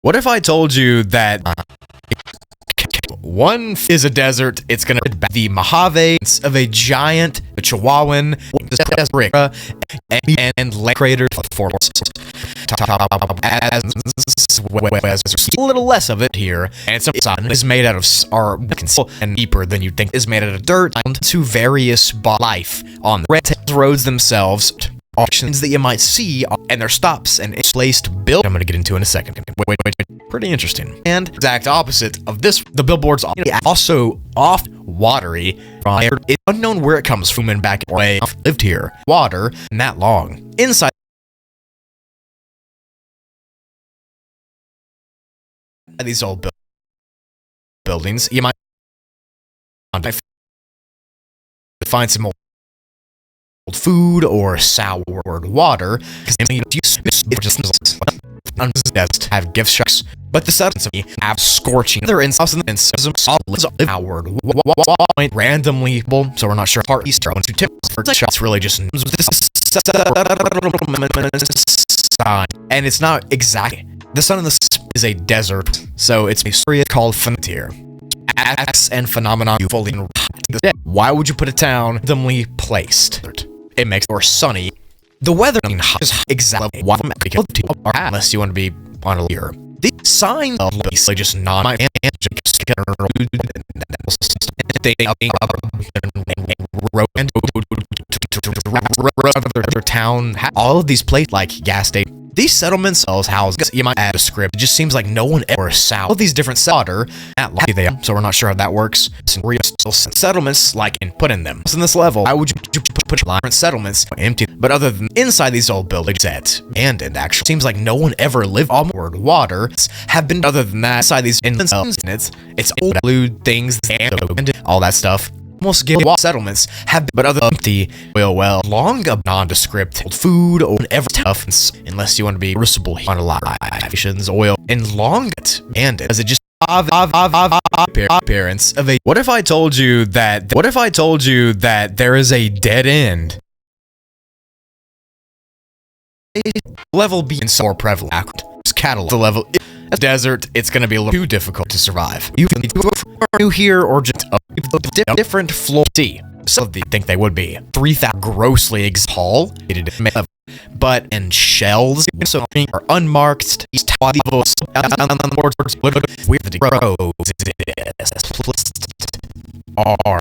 What if I told you that one is a desert? It's gonna be the Mojave of a giant Chihuahuan and land crater force. As a little less of it here, and some sun is made out of and deeper than you'd think is made out of dirt to various life on the roads themselves. Options that you might see, and their stops and placed build. I'm going to get into in a second. Wait. Pretty interesting. And exact opposite of this, the billboards also off watery. It's unknown where it comes from and back away. Lived here, water, and that long. Inside these old buildings, you might find some old food or sour water, because just have gift shops, but the substance of have scorching other insults and solid outward randomly, so we're not sure part Easter to tip for shots really just and it's not exactly the sun in the is a desert, so it's a story called Frontier. Acts and phenomenon fully. Why would you put a town randomly placed? It makes it more sunny. The weather is exactly why unless you want to be on a year. The sign of basically just not my town. All of these places like gas station. These settlements, houses, you might add a script. It just seems like no one ever saw all of these different solder at lucky they are, so we're not sure how that works. Settlements like and put in them. So in this level, why would you put different settlements empty? But other than inside these old buildings set abandoned, actually seems like no one ever lived on board water. Have been other than that inside these it's old blue things and all that stuff. Almost give settlements have been, but other than the well long of nondescript food or whatever tough unless you want to be risible on a lot of oil and long and as it just appearance of a what if I told you that there is a dead end level being so more prevalent cattle the level desert, it's going to be a little too difficult to survive. You can new here or just a different floor. So they think they would be 3,000 grossly tall, but and shells so are unmarked.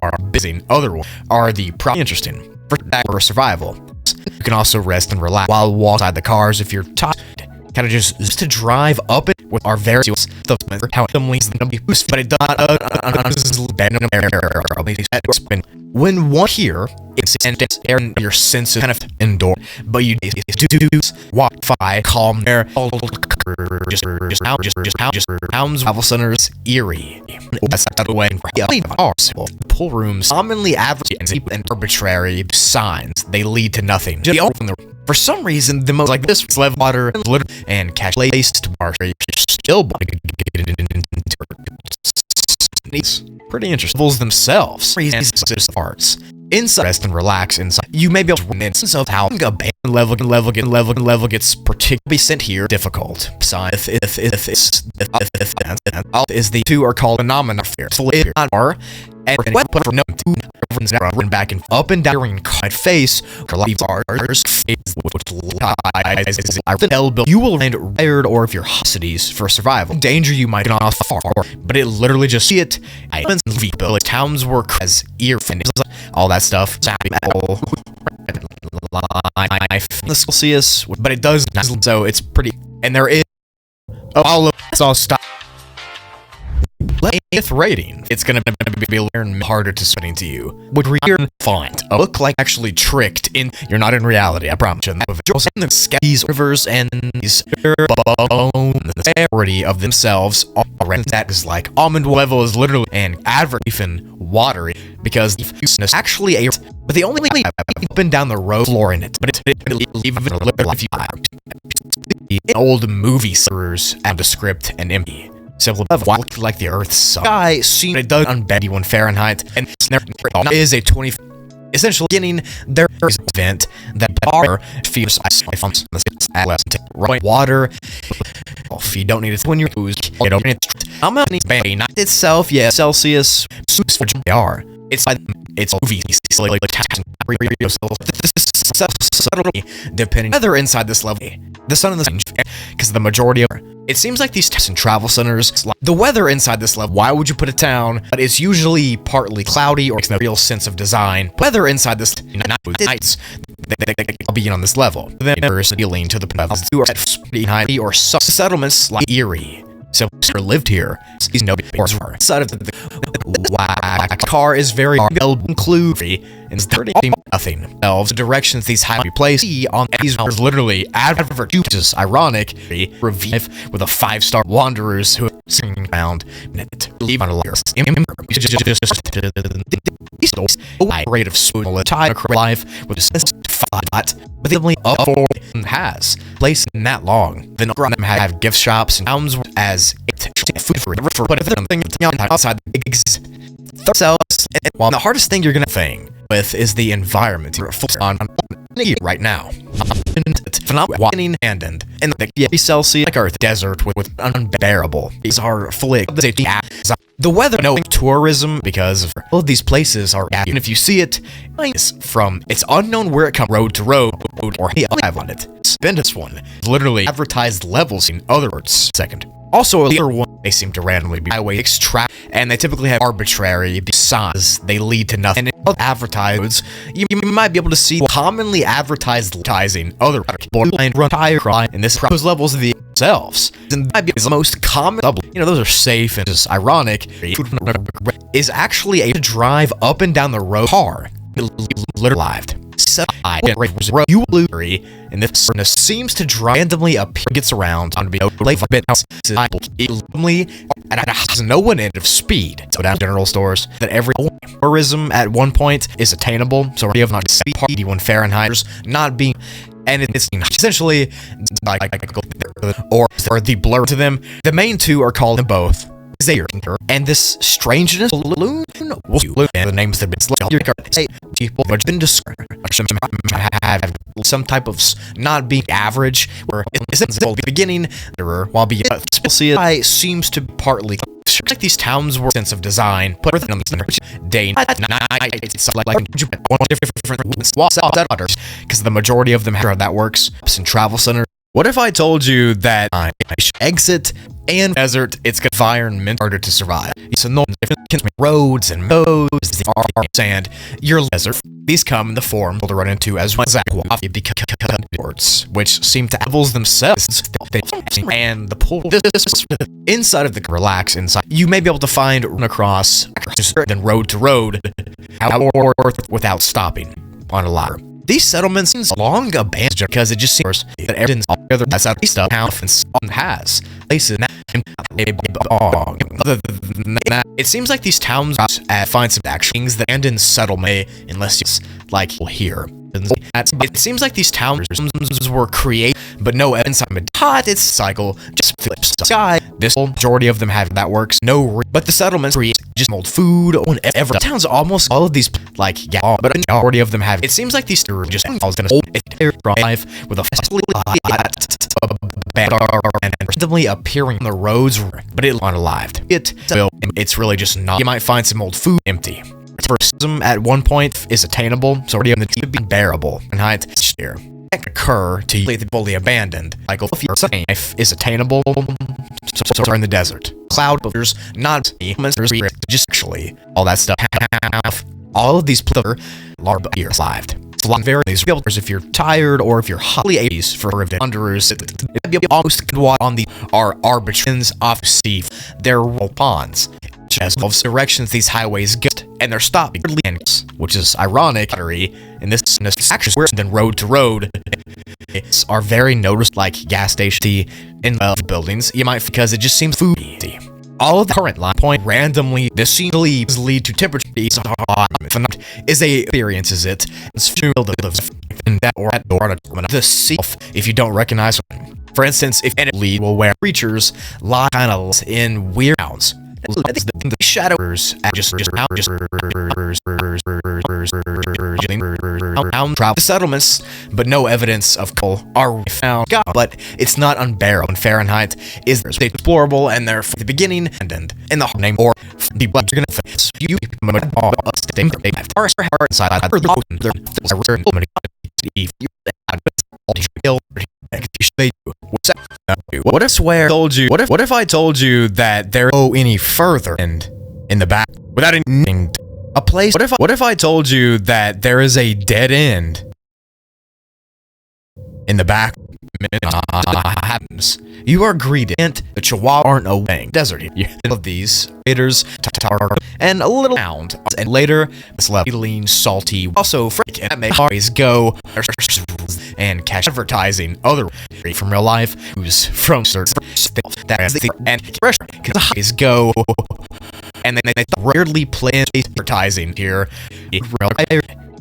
Are busy. Other ones are the interesting for survival. You can also rest and relax while walking outside the cars if you're tired. Kind of just to drive up it with our various how it leads them to be boost, but it does when one here it's and your senses kind of indoor, but you do walk by calm there just sounds travel centers eerie. That's the way pool rooms commonly average and arbitrary signs. They lead to nothing. For some reason, the most like this level water and cash laced bar still pretty interesting. Levels themselves parts. Inside rest and relax inside. You may be able to instance of how a level gets particularly sent here difficult. Sign if is the two are called phenomena here. Are and weapon for no run back and up and down during face elbow. You will land wired or if your hostilities for survival. Danger you might not far, but it literally just see it. Towns work as ear all that stuff. But it does so it's pretty and there is all of it's all stop. With rating, it's gonna be harder to spitting to you. Would find a look like actually tricked in. You're not in reality, I promise you. The skis, rivers, and these the majority of themselves are that is like almond level is literally an advertisement watery because it's actually a. But the only way I've been down the road floor in it, but it's old movie servers and the script and empty. Simple like the Earth's sky seen it does on 21 Fahrenheit and there is a 20 essentially getting their event that are feels water. If you don't need it when you're you don't need it. I'm not not itself, yeah, Celsius, they are. It's subtly depending whether inside this level the sun and the sun because the majority of it seems like these tests and travel centers the weather inside this level. Why would you put it down? But it's usually partly cloudy or it's no real sense of design. Weather inside this nights I'll begin on this level. Then there's dealing to the high or settlements like Erie. So lived here. He's no side of the car is very include and 30 nothing. Elves directions these highly placed on these are literally advertises ironic revive with a 5-star wanderers who sing found leave on a rate of smooth tide life with a but the only has place in that long. Then have gift shops and towns as food for but if something outside themselves. While the hardest thing you're gonna thing with is the environment you're on right now. Phenomenal and the Celsius like Earth desert with unbearable. These are fully the weather no tourism because of all of these places are and if you see it from it's unknown where it comes road to road or have on it. Spend this one literally advertised levels in other words second. Also, a later one, they seem to randomly be highway extract, and they typically have arbitrary signs. They lead to nothing. And advertisements, you might be able to see commonly advertised advertising other borderline run tire cry, and this those levels of themselves. And might be the most common. Those are safe and just ironic. Is actually a drive up and down the road car, literally lived. You and this seems to randomly appear gets around on be and has no end of speed. So down general stores that every tourism at one point is attainable. So we have not 81 Fahrenheit not being and it's essentially or the blur to them. The main two are called them both. And this strangeness balloon will the names that been people but been described have some type of not being average where it's the beginning while being seems to partly like these towns were sense of design put them day night it's like different because the majority of them have how that works in travel centers. What if I told you that exit and desert, it's good environment harder to survive. So no different roads and modes, sand, your desert. These come in the form to run into as well as which seem to levels themselves. And the pool inside of the relax inside. You may be able to run across then road to road without stopping on a ladder. These settlements long abandoned because it just seems that everything's all together. That's out stuff has places. Other than that, it seems like these towns find some actions that end in settlement unless it's like here. It seems like these towns were created, but no inside hot. It's cycle just flips sky. This majority of them have that works. But the settlements create just mold food on ever. Towns almost all of these but a majority of them have. It seems like these are just drive with a and randomly appearing on the roads, but it unalived. It's really just not. You might find some old food empty. Tourism at one point is attainable, so already on the to be bearable and height here. Occur to the fully abandoned. Like if your life is attainable, so in the desert. Cloud builders, not humans, just actually all that stuff. All of these are large here lived. Very these builders if you're tired or if you're hotly 80s for wanderers almost on the arbitrans off sea their ponds as directions these highways get and they're stopping which is ironic in this action where then road to road are very noticed like gas station in buildings you might because it just seems foody. All of the current line point randomly this seems to lead to temperature is a experiences it in that or at the self if you don't recognize for instance if any lead will wear creatures lie kind of in weird sounds The shadows just travel the settlements, but no evidence of coal are found. But it's not unbearable. And Fahrenheit is explorable, and they're from the beginning and end in the name or the blood gonna fit you all stay far inside what if swear told you what if I told you that there go any further and in the back without anything a place what if I told you that there is a dead end in the back happens. You are greeted. The Chihuahua aren't away. Desert here. Of these haters, and a little sound. And later, this left lean, salty, also freak and make always go and cash advertising other from real life who's from certain that is the and pressure always go and then they rarely play advertising here.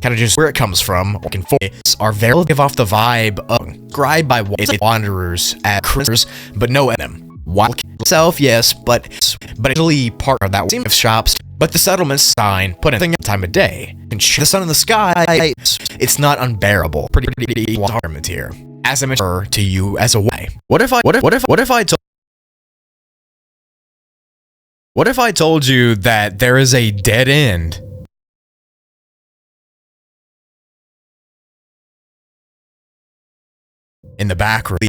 Kind of just where it comes from. Are very give off the vibe of described by wanderers at cruisers, but no them. Wild itself, yes, but actually part of that of shops. But the settlement sign put in time of day and the sun in the sky. It's not unbearable. Pretty environment here. As I mentioned to you as a way. What if I told you that there is a dead end? In the back room.